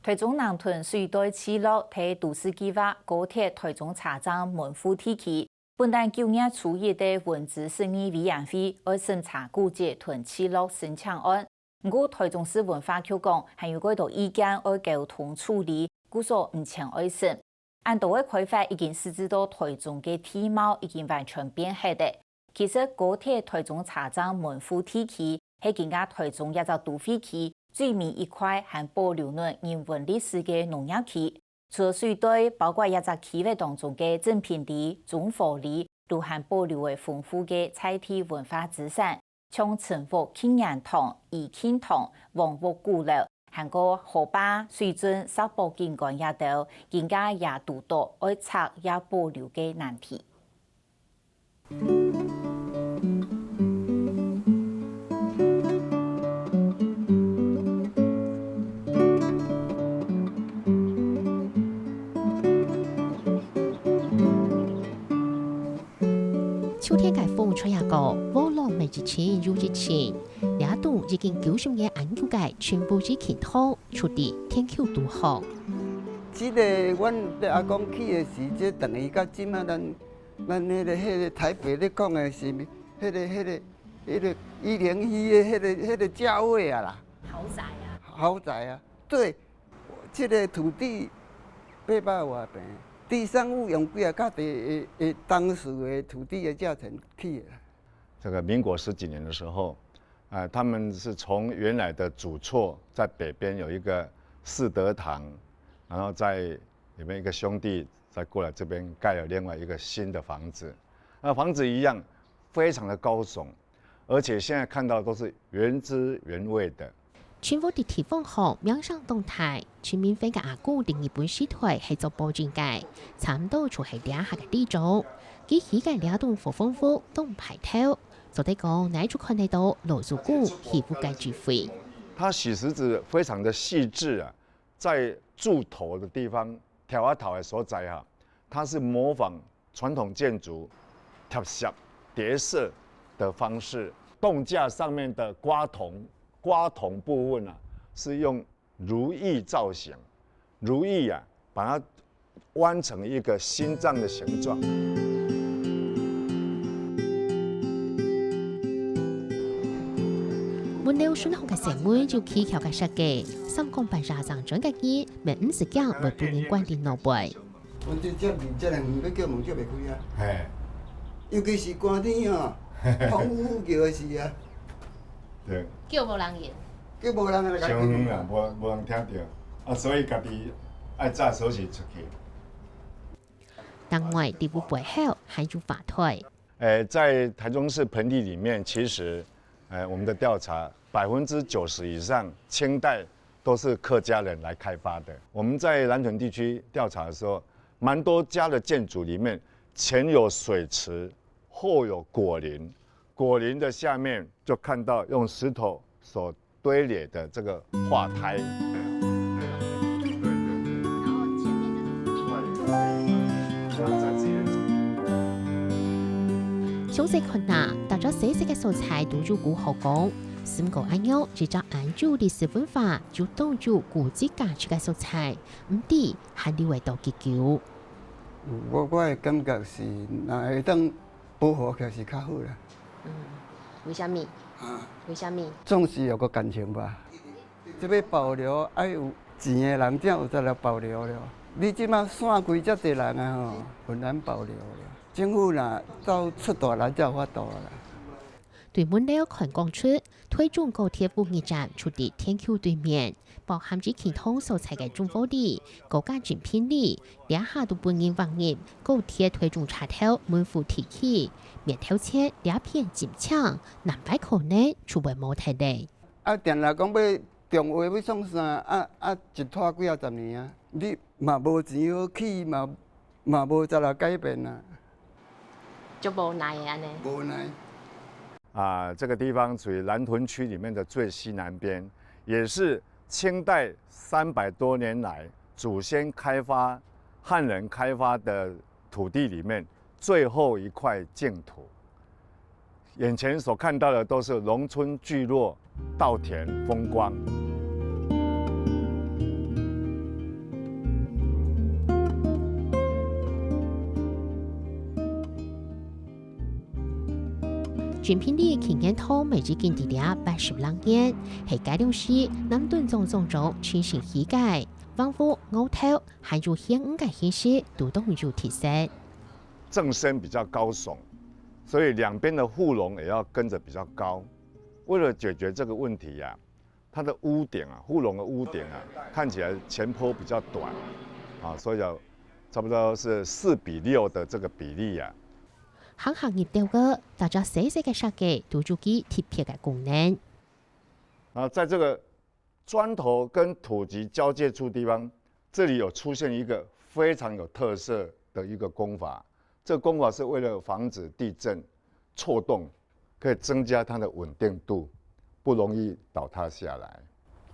台中南屯水道起落提都市计划高铁台中车站门户提起，本单9月初1的文字审议委员会要审查古迹屯起落申请案。不过台中市文化局讲，还有几多意见要沟通处理，故所唔前爱审。按道的开发已经实质到台中嘅地貌已经完全变黑的。其实高铁台中车站门户提起，系更加台中一个都会区。最面一块还保留了人文历史的农业区，除了水对，包括一只区域当中的正平地、中和里，都还保留了丰富的在地文化资产，像城隍庆元堂、义庆堂、王屋鼓楼，还有河坝、水圳、沙坡景观也都，更加也都多爱拆也保留的难题。秋天解風吹下個，窩浪未之前要之前，呢度已經90年研究嘅全部之健康，出地天氣都好。這個阮對阿公去的時，這等於到今仔咱迄個台北咧講的是，迄個101的迄個價位啊啦。豪宅啊！豪宅啊，對，這個土地800多平。地上物用几啊价的当时的土地的价钱去了。这个民国10几年的时候，他们是从原来的主厝在北边有一个世德堂，然后在里面一个兄弟再过来这边盖了另外一个新的房子，那房子一样非常的高耸，而且现在看到都是原汁原味的。全部地鐵方號面上動態，全面飛嘅阿姑另一本書台係做保證嘅，差唔多就係兩下嘅地種，佢起嘅兩棟火豐富都唔排頭，就得講你就看得到羅素姑起不該聚會。它洗石子非常的細緻啊，在柱頭的地方挑啊頭的所在哈，它是模仿傳統建築貼石疊色的方式，棟架上面的瓜筒部分啊，是用如意造型，如意啊，把它弯成一个心脏的形状。滿了選學嘅社會就起橋嘅設計，3公辦沙上轉嘅嘢，咪50件為半年關電腦背。阮這接面這兩要叫門叫袂開啊。嘿，尤其是寒天哦，風呼叫的是啊。对，叫無人應，叫無人來傷遠啊，無人聽到，啊，所以家己愛早鎖匙出去。另外，地部背後還有法推。在台中市盆地裡面，其實，我們的調查90%以上清代都是客家人來開發的。我們在南屯地區調查的時候，蠻多家的建築裡面，前有水池，後有果林。果林的下面就看到用石头所堆垒的这个化胎。詳細看呐，大家寫嘅素材都有古好講，三個按鈕只找按住歷史文化，就當住古蹟價值嘅素材，唔啲係你為到結構。我嘅感覺是，若會當保護起是較好啦。為什麼？為什麼？總是有個感情吧。這要保留，愛有錢的人才有得來保留了。你即馬散開遮濟人啊吼，很難保留了。政府若走出大力才有法度啦。對門了看講出，推中高鐵富裕站處地天橋對面，包含住其他素材嘅中火地、高價精品地，兩下都半年橫業，高鐵推中茶頭滿腹提起，面頭車兩片尖牆，南擺可能出為冇睇地。啊，定來講要重劃要創啥？一拖幾啊10年啊，你嘛無錢好起，嘛無再來改變啊。就無奈安尼。無奈。這個地方屬於南屯區裡面的最西南邊，也是清代300多年來祖先開發、漢人開發的土地裡面最後一塊淨土。眼前所看到的都是農村聚落、稻田風光。军品里经验通每日经地俩80两年，系改良时南顿种全新起改，丰富凹头，还有显五个形式都都有提升。正身比较高耸，所以两边的护笼也要跟着比较高。为了解决这个问题呀，它的屋顶啊，护笼的屋顶啊，看起来前坡比较短，啊，所以要差不多是4:6的这个比例呀。行业调个，大家细细嘅设计都注意贴片嘅功能。啊，在这个砖头跟土级交界处地方，这里有出现一个非常有特色的一个工法。这个工法是为了防止地震错动，可以增加它的稳定度，不容易倒塌下来。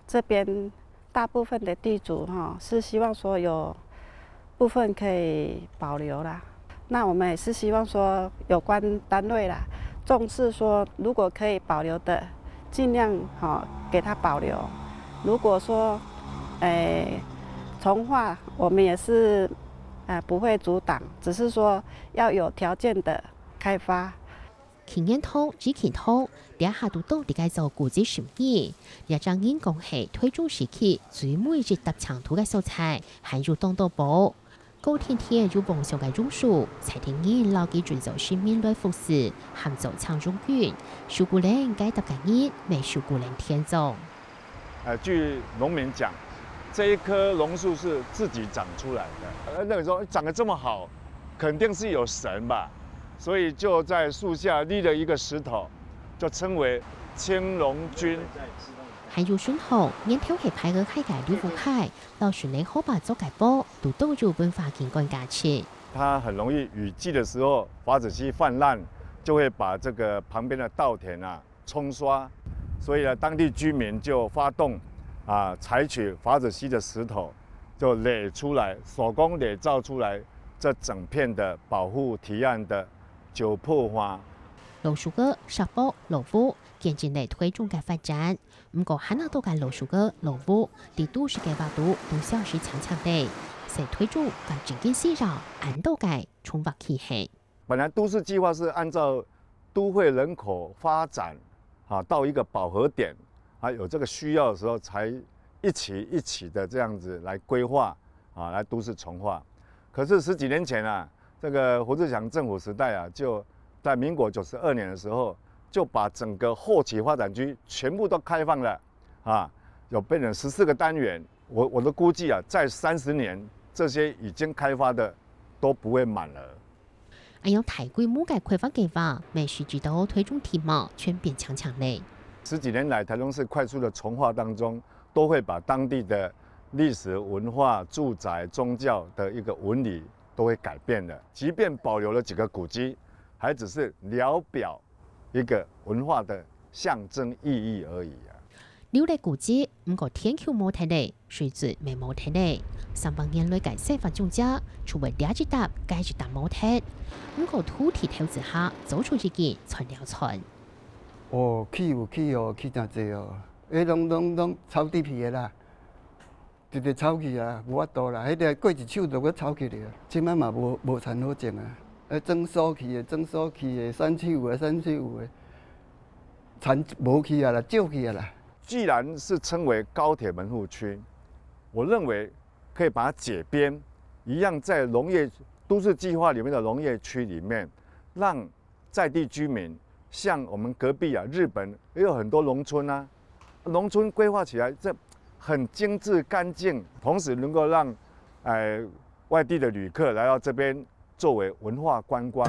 这边大部分的地主是希望说有部分可以保留啦。那我们也是希望说有关单位啦，重视说如果可以保留的，尽量给它保留。如果说重划，我们也是不会阻挡，只是说要有条件的开发。经验通、只见通，两下都到底改造古迹审议，也将因讲系推中时期最每日搭长途嘅素材，还有当到宝。高天天有梦想嘅榕树，才聽見老幾遵守市民類服飾，含走長中遠，樹古人該搭嘅日，沒樹古人天種。據農民講，這一棵榕樹是自己長出來的。那個時候長得這麼好，肯定是有神吧，所以就在樹下立了一個石頭，就稱為青龍君。還有選後，年頭係派個開解劉福凱，老選嚟好把做改播，都有文化景觀價值。它很容易雨季的時候，筏子溪泛濫，就會把這個旁邊的稻田沖刷，所以呢，當地居民就發動採取筏子溪的石頭，就壘出來，手工壘造出來這整片的保護堤岸的九破花。老樹哥、石坡、老夫，漸漸嚟推動嘅發展。唔過喺那度嘅老樹哥、老夫，啲都市嘅話都消失長長地，誰推動嘅整件事上，按到嘅重發氣氣。本來都市計劃是按照都會人口發展到一個飽和點有這個需要的時候，才一起的這樣子來規劃來都市重劃。可是10幾年前這個胡志強政府時代就在民國92年的時候，就把整個後期發展區全部都開放了有變成14個單元。我的估計在30年，這些已經開發的都不會滿額。按照大規模嘅開發計劃，每時知道推動題目全變強烈。10幾年來，台中市快速的重劃當中，都會把當地的歷史文化、住宅、宗教的一個紋理都會改變的。即便保留了幾個古蹟，還只是聊表一個文化的象徵意義而已留嚟古蹟，唔過天橋冇睇嚟，水質未冇睇嚟。300年來嘅西方宗教，除咗第一搭、第二搭冇睇，唔過土地投資下，做出一件傳了傳。去真濟攏炒地皮的啦，直直炒去無法度啦，迄個過一手就擱炒起嚟啊！即擺嘛無田好種種數去的，山區有的，田無去啦，少去啦。既然是稱為高鐵門戶區，我認為可以把它解編，一樣在農業都市計劃裡面的農業區裡面，讓在地居民，像我們隔壁日本也有很多農村農村規劃起來這很精緻乾淨，同時能夠讓外地的旅客來到這邊作為文化觀光。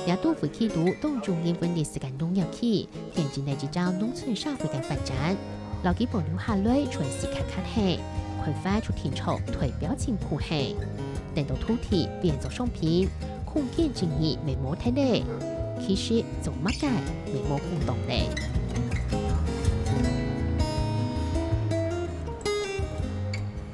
也都會企圖當中因為歷史嘅農業區，現今嚟只找農村社會嘅發展，留幾保留下來隨時看戲，開發出天朝推表情鋪戲，等到土地變作商品，空間經濟未冇睇嚟，其實做乜嘅未冇互動嚟。